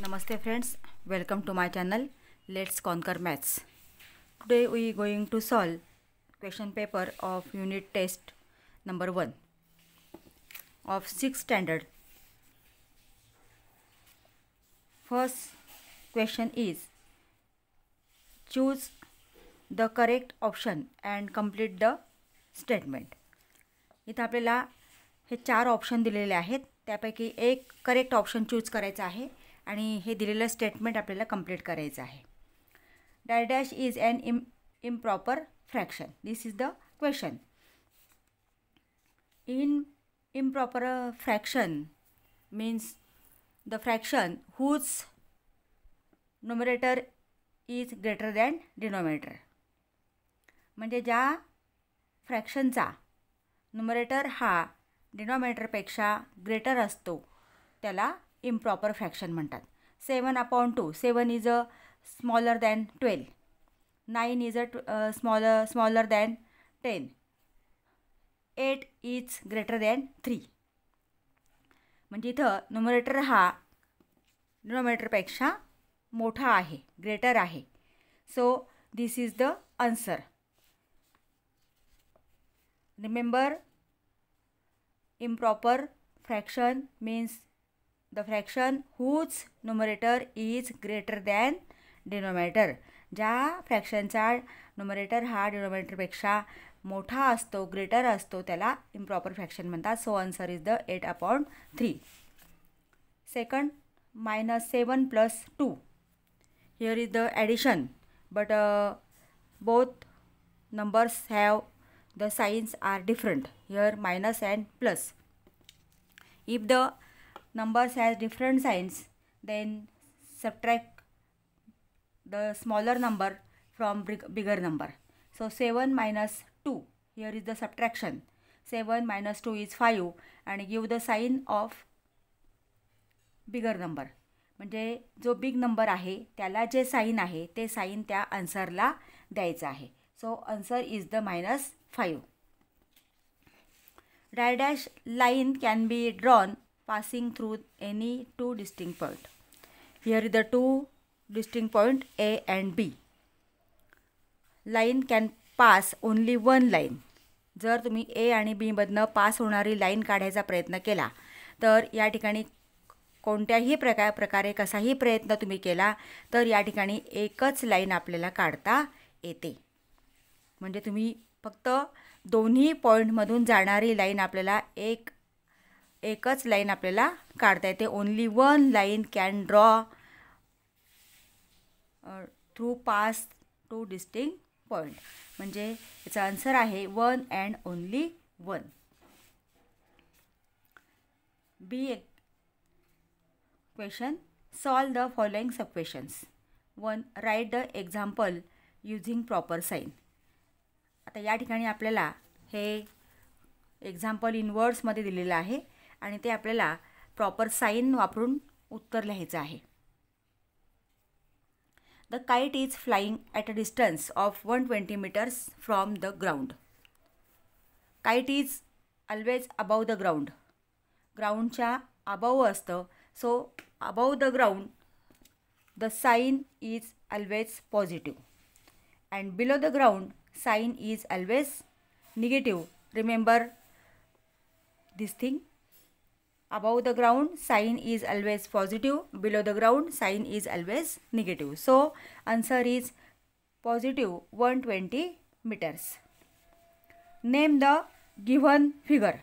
Namaste friends, welcome to my channel. Let's conquer maths. Today we are going to solve question paper of unit test number 1 of 6th standard. First question is choose the correct option and complete the statement. इथं आपल्याला हे 4 option दिलेले आहेत, त्यापैकी एक correct option choose करायचा आहे आणि हे दिलेलं स्टेटमेंट आपल्याला कंप्लीट करायचं आहे. Dash is an improper fraction. This is the question. In improper fraction means the fraction whose numerator is greater than denominator. म्हणजे ज्या फ्रॅक्शनचा न्यूमरेटर हा डिनॉमिनेटरपेक्षा ग्रेटर असतो त्याला improper fraction म्हणतात. 7/2, 7 is a smaller than 12, 9 is a smaller than 10, 8 is greater than 3. म्हणजे इथं numerator हा डिनॉमिनेटरपेक्षा मोठा आहे, ग्रेटर आहे. So this is the answer. Remember, improper fraction means the fraction whose numerator is greater than denominator. ज्या फ्रॅक्शनचा numerator हा डिनॉमिनेटरपेक्षा मोठा असतो, ग्रेटर असतो, त्याला improper fraction म्हणतात. So answer is the 8/3. Second, -7 + 2. Here is the addition, but both numbers have the signs are different. Here minus and plus. If the numbers has different signs, then subtract the smaller number from bigger number. So 7 - 2. Here is the subtraction. 7 - 2 is 5 and give the sign of bigger number. म्हणजे जो big number आहे त्याला जे sign आहे ते sign त्या आन्सरला द्यायचं आहे. So answer is the -5. Dash line can be drawn passing through any two distinct points. Here is the two distinct points A and B. Line can pass only one line. जर तुम्ही A आणि B मधनं pass होणारी line काढायचा प्रयत्न केला तर या ठिकाणी कोणत्याही प्रकारे कसाही प्रयत्न तुम्ही केला तर या ठिकाणी एकच लाईन आपल्याला काढता येते. म्हणजे तुम्ही फक्त दोन्ही पॉईंटमधून जाणारी लाईन आपल्याला एकच लाईन आपल्याला काढता येते. Only one line can draw through pass two distinct point. म्हणजे याचा आन्सर आहे 1 and only 1. B question, solve the following sub questions. 1. Write the example using proper sign. आता या ठिकाणी आपल्याला हे एक्झाम्पल इन वर्ड्समध्ये दिलेलं आहे आणि ते आपल्याला प्रॉपर साइन वापरून उत्तर लिहायचं आहे. The kite is flying at a distance of 120 meters from the ground. Kite is always above the ground. ग्राउंडच्या अबाव असतं. So above the ground the sign is always positive and below the ground sign is always negative. Remember this thing. Above the ground sign is always positive, below the ground sign is always negative. So answer is positive 120 meters. Name the given figure.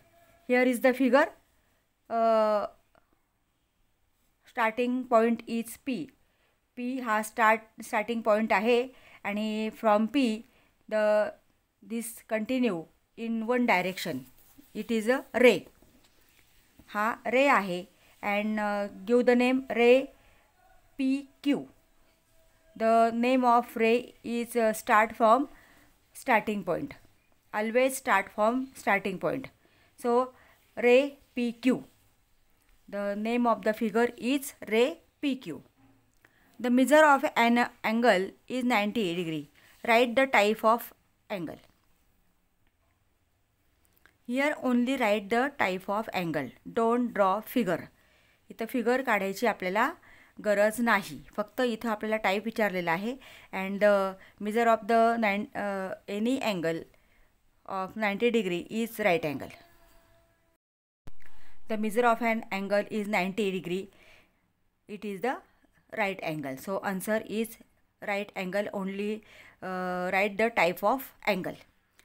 Here is the figure. Starting point is P. P हा starting point आहे आणि from P this continue in one direction. It is a ray. हा ray आहे and give the name ray PQ. The name of ray is start from starting point. Always start from starting point. So ray PQ. The name of the figure is ray PQ. The measure of an angle is 90 degree. Write the type of angle. Here only write the type of angle. Don't draw figure. इथं figure काढायची आपल्याला गरज नाही. फक्त इथं आपल्याला type विचारलेला आहे. And the measure of the any angle of 90 degree is right angle. The measure of an angle is 90 degree. It is the right angle. So answer is right angle only. Write the type of angle.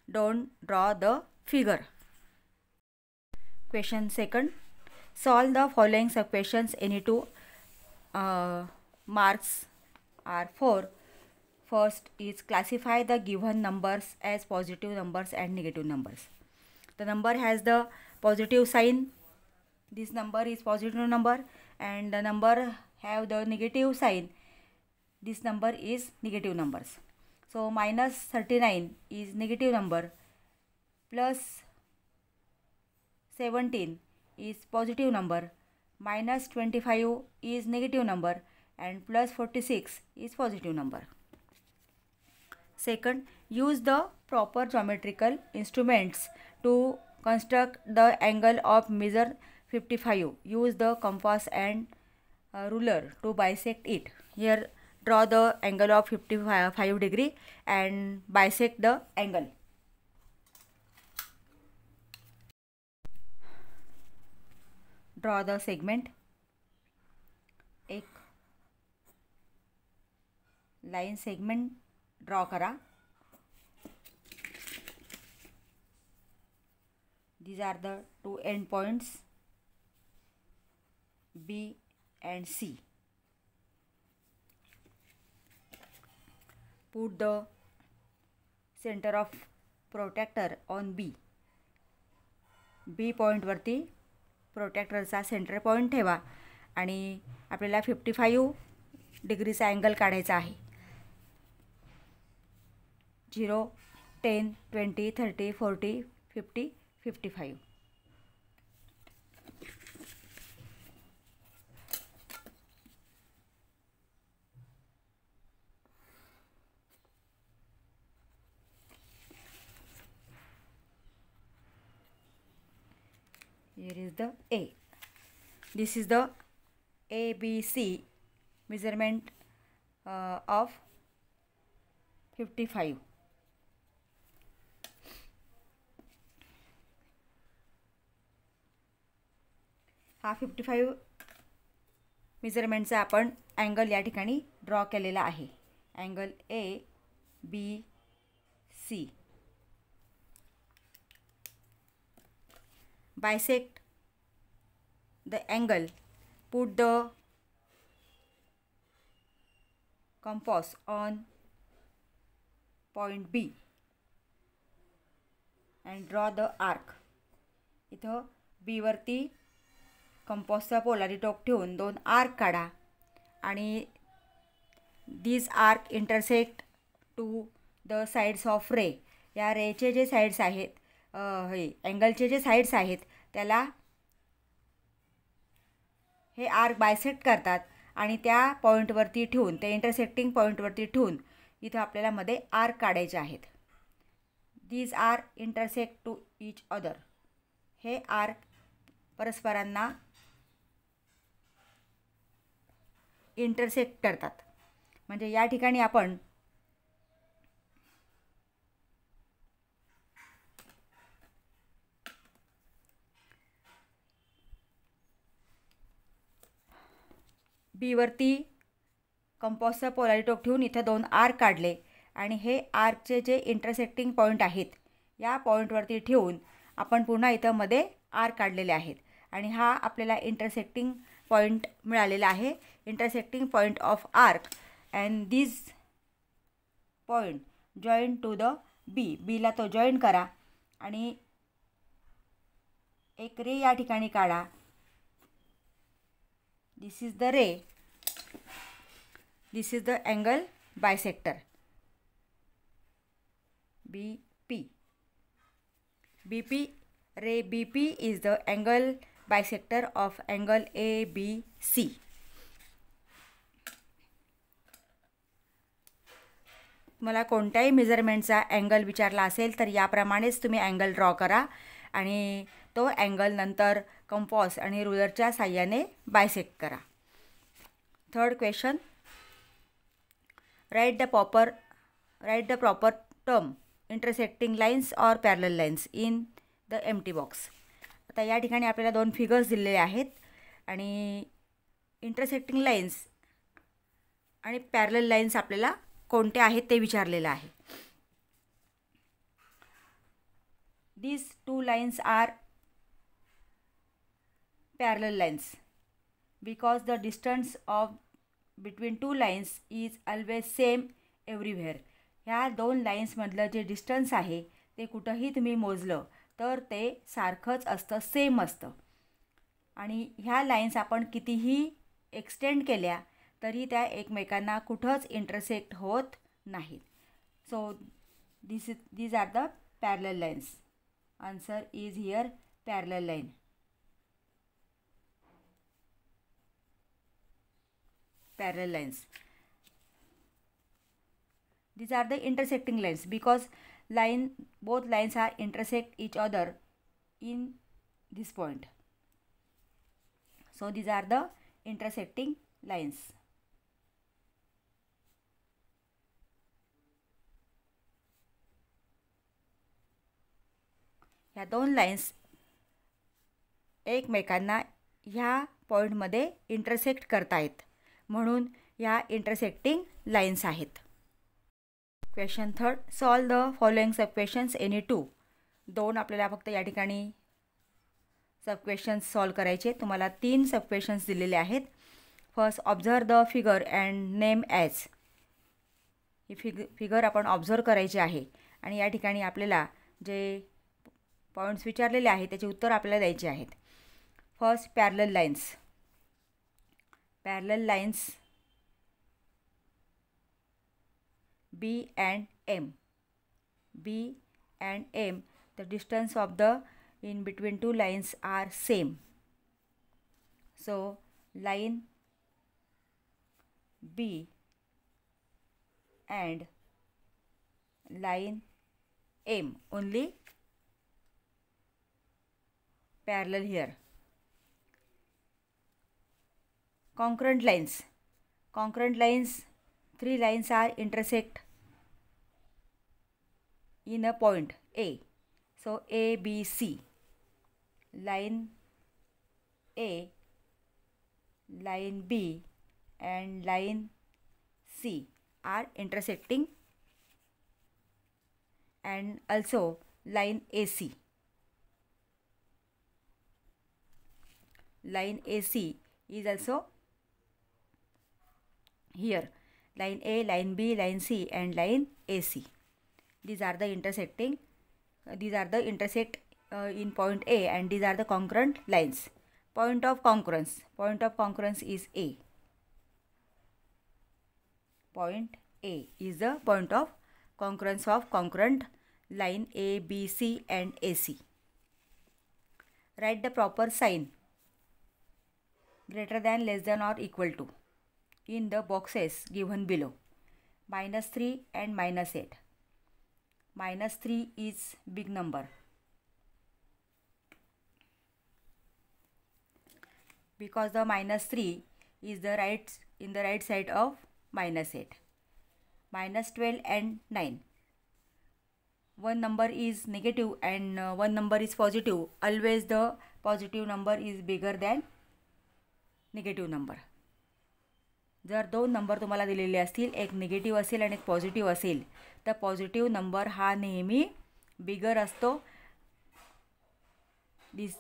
Don't draw the figure. Question second. Solve the following questions. Any two marks are 4. First is classify the given numbers as positive numbers and negative numbers. The number has the positive sign. This number is positive number, and the number have the negative sign. This number is negative numbers. So minus 39 is negative number, plus 17 is positive number, minus 25 is negative number, and plus 46 is positive number. Second, use the proper geometrical instruments to construct the angle of measure 55. Use the compass and ruler to bisect it. Here draw the angle of 55 degree and bisect the angle. Draw the segment. एक line segment draw करा. These are the two end points B and C. Put the center of protractor on B. B point वरती प्रोट्रॅक्टरचा centre point ठेवा आणि आपल्याला 55 डिग्रीचा angle काढायचा आहे. 0, 10, 20, 30, 40, 50, 55. Here is the A. This is the ABC measurement of 55. हा 55 मेजरमेंटचा आपण angle या ठिकाणी ड्रॉ केलेला आहे. Angle ABC. Bisect the angle. Put the compass on point B and draw the arc. इथं B वरती कंपॉसचा पोलारी टोक ठेवून 2 आर्क काढा आणि these arc intersect to the sides of ray. या रेचे जे साइड्स आहेत अँगलचे जे साइड्स आहेत त्याला हे आर्क बायसेक्ट करतात आणि त्या पॉईंटवरती ठेवून ते इंटरसेक्टिंग पॉईंटवरती ठेवून इथं आपल्याला मध्ये आर्क काढायचे आहेत. These are intersect to each other. हे आर्क परस्परांना इंटरसेक्ट करतात. म्हणजे या ठिकाणी आपण बी वरती कंपॉसचा पोलारी टोक ठेवून इथं 2 आर्क काढले आणि हे आर्कचे जे इंटरसेक्टिंग पॉईंट आहेत या पॉईंटवरती ठेवून आपण पुन्हा इथं मध्ये आर्क काढलेले आहेत आणि हा आपल्याला इंटरसेक्टिंग पॉईंट मिळालेला आहे. Intersecting point of arc and this point join to the B. बीला तो जॉईन करा आणि एक रे या ठिकाणी काढा. This is the ray. This is the angle bisector. BP. BP ray BP is the angle bisector of angle ABC. मला कोणत्याही मेजरमेंटचा अँगल विचारला असेल तर याप्रमाणेच तुम्ही अँगल ड्रॉ करा आणि तो अँगल नंतर कंपॉस आणि रुलरच्या साहाय्याने बायसेक्ट करा. Third question, write the proper term intersecting lines or parallel lines in the empty box. आता या ठिकाणी आपल्याला दोन फिगर्स दिलेले आहेत आणि इंटरसेक्टिंग लाईन्स आणि पॅरलल लाईन्स आपल्याला कोणते आहेत ते विचारलेलं आहे. These two lines are parallel lines because the distance of between two lines is always same everywhere. ह्या दोन लाईन्समधलं जे डिस्टन्स आहे ते कुठंही तुम्ही मोजलं तर ते सारखंच असतं, सेम असतं. आणि ह्या लाईन्स आपण कितीही एक्सटेंड केल्या तरी त्या एकमेकांना कुठंच इंटरसेक्ट होत नाहीत. So these are the parallel lines. Answer is here parallel line. Parallel lines. These are the intersecting lines because both lines are intersect each other in this point. So these are the intersecting lines. ह्या दोन lines एकमेकांना ह्या पॉईंटमध्ये intersect करतायत म्हणून ह्या intersecting lines आहेत. Question third, solve the following sub questions any two. दोन आपल्याला फक्त या ठिकाणी सब क्वेश्चन्स सॉल्व करायचे. तुम्हाला 3 सब क्वेश्चन्स दिलेले आहेत. First, observe the figure and name as. He figure आपण ऑब्झर्व करायची आहे आणि या ठिकाणी आपल्याला जे पॉईंट्स विचारलेले आहेत त्याचे उत्तर आपल्याला द्यायचे आहेत. First, parallel lines. Parallel lines B and M. B and M, the distance of the in between two lines are same. So line B and line M only parallel here. Concurrent lines. Concurrent lines, 3 lines are intersect in a point A. So A, B, C. Line A, line B and line C are intersecting, and also line AC. Line AC is also here. Line A, line B, line C and line AC. These are the intersect in point A, and these are the concurrent lines. Point of concurrence is A. Point A is the point of concurrence of concurrent line A, B, C and AC. Write the proper sign greater than, less than or equal to in the boxes given below. -3 and -8. -3 is big number because the -3 is the right side of -8. -12 and 9. One number is negative and one number is positive. Always the positive number is bigger than negative number. जर दोन number तुम्हाला दिलेले असतील, एक negative असेल आणि एक positive असेल, तर पॉझिटिव्ह नंबर हा नेहमी बिगर असतो. This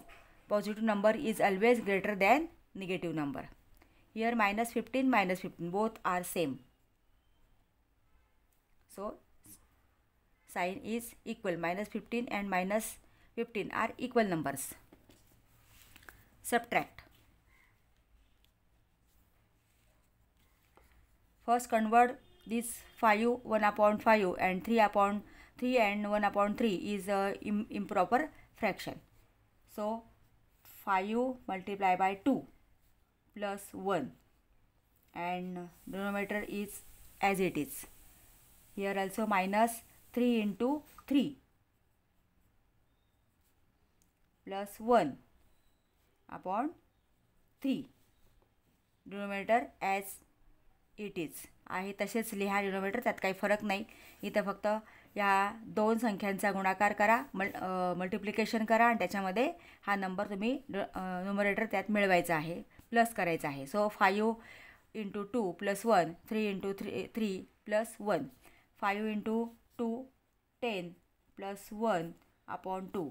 positive number is always greater than negative number. Here -15 both are same. So sign is equal. -15 and -15 are equal numbers. Subtract. First, convert this 5 1/5 and 3/3 and 1/3 is a improper fraction. So 5 multiplied by 2 plus 1 and denominator is as it is. Here also -3 into 3 plus 1 upon 3. Denominator as it is आहे तसेच लिहा denominator, त्यात काही फरक नाही. इथं फक्त या दोन संख्यांचा गुणाकार करा, मल्टिप्लिकेशन करा आणि त्याच्यामध्ये हा नंबर तुम्ही न्युमरेटर त्यात मिळवायचा आहे, प्लस करायचा आहे. So 5 × 2 + 1, 3 × 3 + 1, 5 × 2 10 + 1 upon 2,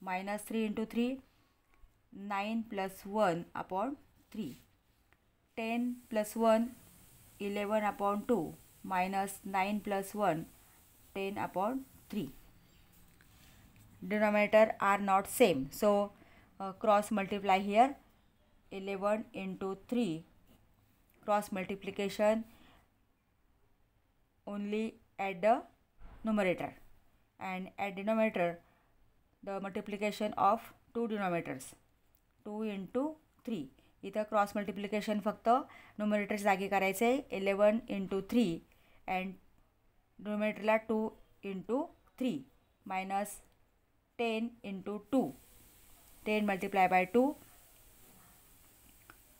-3 × 3 9 + 1 upon 3, 10 + 1 11 upon 2, -9 + 1 10 upon 3. Denominator are not same, so cross multiply here. 11 × 3 cross multiplication only at the numerator, and at denominator the multiplication of two denominators, 2 × 3. इथं क्रॉस मल्टिप्लिकेशन फक्त न्युमरेटरच्या जागी करायचे आहे, 11 × 3 and डिनोमिनेटरला 2 × 3 -10 × 2, 10 multiplied by 2,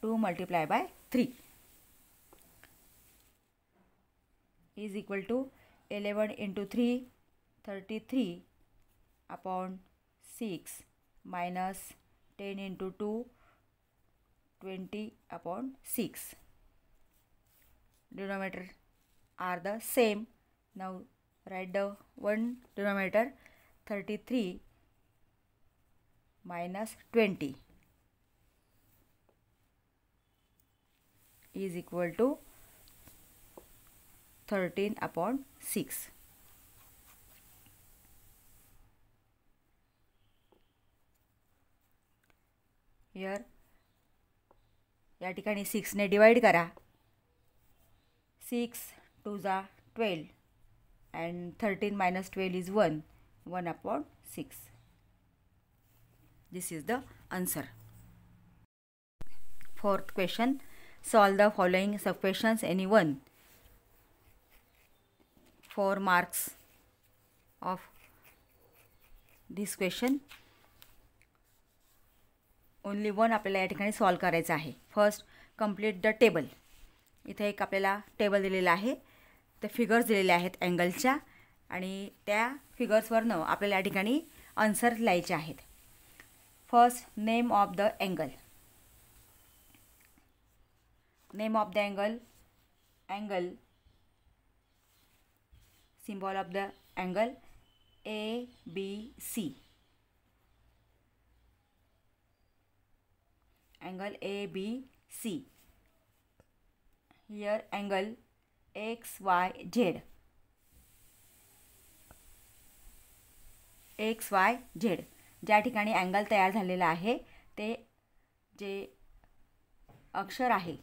2 multiplied by 3 is equal to 11 × 3 33 upon 6 -10 × 2 20 upon 6. Denominator are the same. Now write the one denominator, 33 minus 20 is equal to 13 upon 6. Here या ठिकाणी 6ने divide करा. 6 2 × 12 and 13 minus 12 is 1, 1 upon 6. This is the answer. Fourth question, solve the following sub-questions, any one. 4 marks of this question. Only one आपल्याला या ठिकाणी solve करायचं आहे. First, complete the table. इथे एक आपल्याला टेबल दिलेला आहे, ते फिगर्स दिलेले आहेत अँगलच्या, आणि त्या फिगर्सवरनं आपल्याला या ठिकाणी आन्सर लिहायचे आहेत. First, name of the angle. Name of the angle, angle, symbol of the angle ABC. Angle ABC. Here angle XYZ. XYZ. ज्या ठिकाणी अँगल तयार झालेला आहे ते जे अक्षर आहे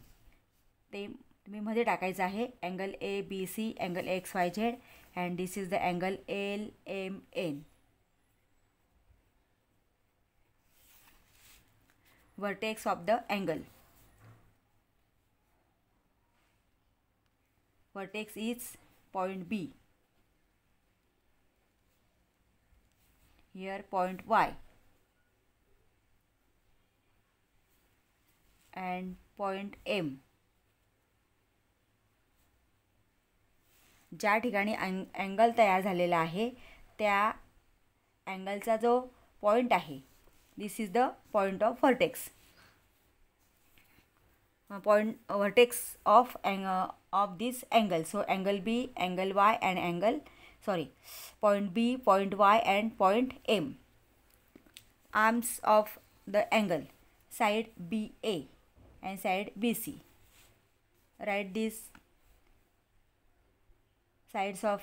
ते तुम्ही मध्ये टाकायचं आहे. Angle ABC, angle XYZ, and this is the angle LMN. Vertex of the angle. Vertex is point B. Here point Y and point M. ज्या ठिकाणी अँगल तयार झालेला आहे त्या अँगलचा जो पॉइंट आहे, this is the point of vertex. Vertex of this angle. So angle B, angle Y, and point B, point Y, and point M. Arms of the angle, side BA and side BC. Write these sides of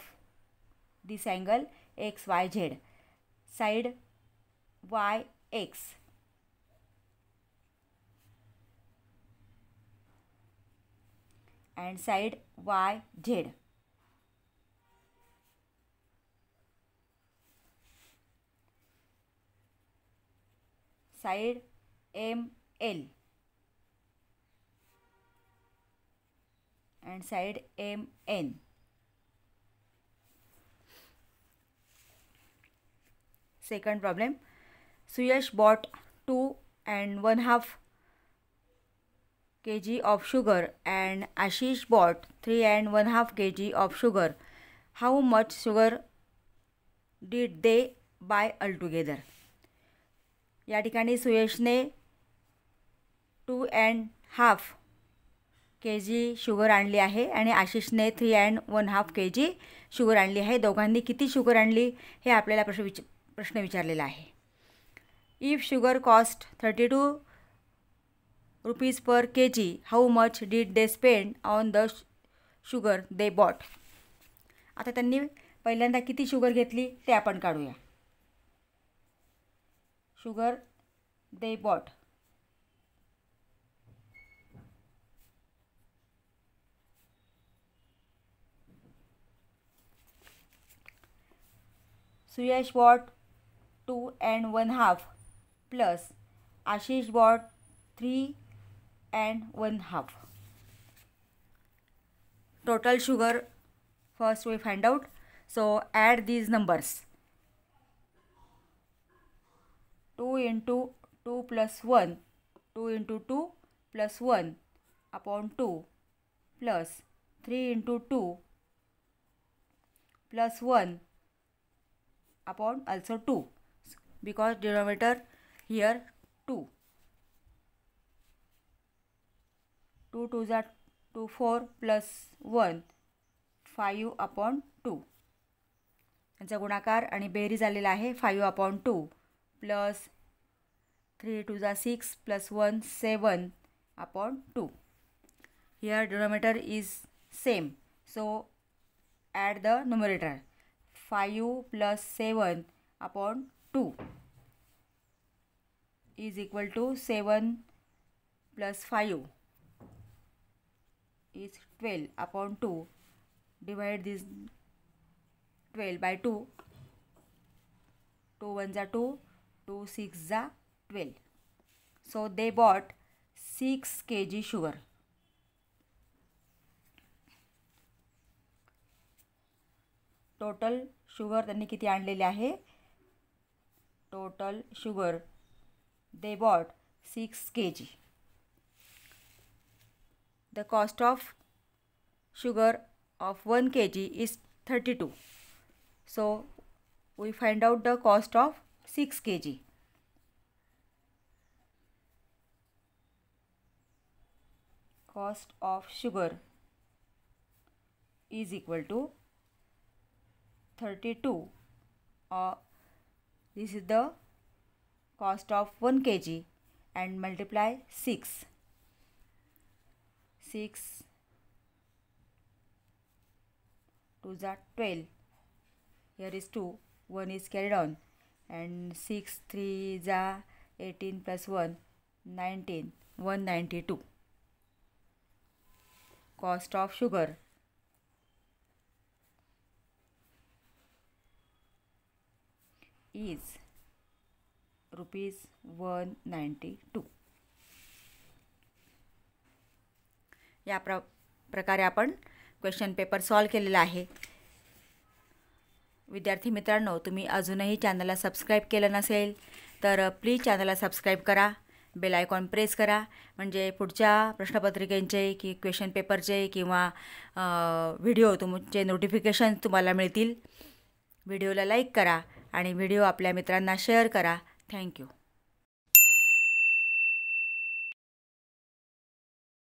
this angle XYZ. Side YX and side YZ. Side ML and side MN. Second problem, Suyash bought 2 1/2 kg of sugar and Ashish bought 3 and 1/2 kg of sugar. How much sugar did they buy altogether? या ठिकाणी सुयशने 2.5 kg sugar आणली आहे आणि आशिषने 3 and 1/2 kg sugar आणली आहे. दोघांनी किती sugar आणली हे आपल्याला प्रश्न विचारलेला आहे. If sugar cost 32 rupees per kg, how much did they spend on the sugar they bought? आता त्यांनी पहिल्यांदा किती शुगर घेतली ते आपण काढूया. Sugar they bought. Suyash bought 2 and 1/2 plus Ashish bought 3 and 1/2. Total sugar first we find out. So add these numbers. 2 into 2 plus 1, 2 into 2 plus 1 upon 2 plus 3 into 2 plus 1 upon also 2, because denominator here 2. 2 2s are 2, 4 plus 1, 5 upon 2. यांचा गुणाकार आणि बेरीज आलेला आहे 5 upon 2 plus 3 2s are 6 plus 1 7 upon 2. Here denominator is same, so add the numerator. 5 plus 7 upon 2 is equal to 7 plus 5 is 12 upon 2. Divide this 12 by 2. 2 1s are 2, 2 6s are 12. So they bought 6 kg sugar. Total sugar त्यांनी किती आणलेले आहे? Total sugar they bought 6 kg. The cost of sugar of 1 kg is 32. So we find out the cost of 6 kg. Cost of sugar is equal to 32. This is the cost of 1 kg and multiply 6. 6 2s are 12. Here is 2. 1 is carried on. And 6 3s are 18 plus 1 19. 192. Cost of sugar is ₹192. या प्रकारे आपण question paper solve केलेला आहे. विद्यार्थी मित्रांनो, तुम्ही अजूनही चॅनलला सबस्क्राईब केलं नसेल तर प्लीज चॅनलला सबस्क्राईब करा, बेल आयकॉन प्रेस करा, म्हणजे पुढच्या प्रश्नपत्रिकेचे की क्वेश्चन पेपरचे किंवा व्हिडिओ तुमचे नोटिफिकेशन तुम्हाला मिळतील. व्हिडिओला लाईक करा आणि व्हिडिओ आपल्या मित्रांना शेअर करा. थँक्यू.